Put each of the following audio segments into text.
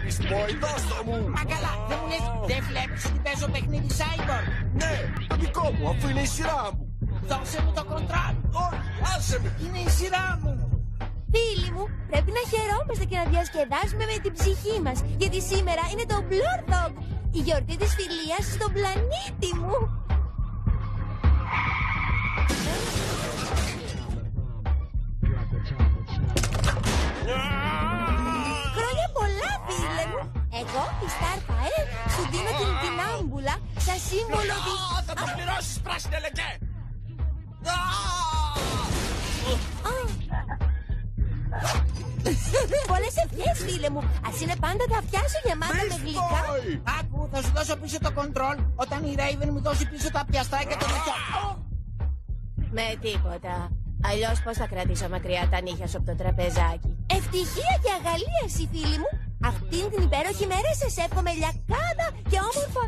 βλέπεις, boy, δώσ' το μου. Μα καλά, δεν μου λες, δεν βλέπεις ότι παίζω παιχνίδι Cyborg? Ναι, δικό μου, αφού είναι η σειρά μου. Δώσε μου το κοντρόλ. Όχι, άσε με. Είναι η σειρά μου. Φίλοι μου, πρέπει να χαιρόμαστε και να διασκεδάσουμε με την ψυχή μας, γιατί σήμερα είναι το Blurrdog, η γιορτή της φιλίας στον πλανήτη μου. Χρόνια πολλά, φίλε μου. Εγώ, η Starfire, σου δίνω την κοινάμπουλα σαν σύμβολο της... Θα το πληρώσεις, πράσινε λεκέ. Πολλές ευχές, φίλε μου. Ας είναι πάντα τα αυτιά σου γεμάτα με γλυκά. Άκου, θα σου δώσω πίσω το κοντρόλ όταν η Raven μου δώσει πίσω τα πιαστά και το μυαλό. Με τίποτα. Αλλιώς πώς θα κρατήσω μακριά τα νύχια σου από το τραπεζάκι. Ευτυχία και αγαλίαση, φίλοι μου. Αυτήν την υπέροχη μέρα σας εύχομαι λιακάδα και όμορφα.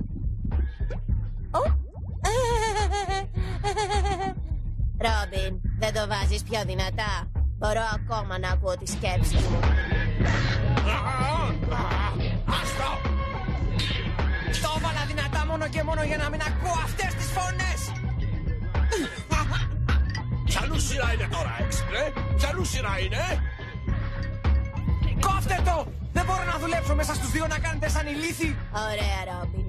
Ρόμπιν, δεν το βάζεις πιο δυνατά? Μπορώ ακόμα να ακούω τη σκέψη μου. Άστο! Το έβαλα δυνατά μόνο και μόνο για να μην ακούω αυτές τις φωνές. Ποιανού σειρά είναι τώρα, έξυπνε? Ποιανού σειρά είναι? Κόφτε το! Δεν μπορώ να δουλέψω μέσα στους δύο να κάνετε σαν ηλίθιοι. Ωραία, Ρόμπιν.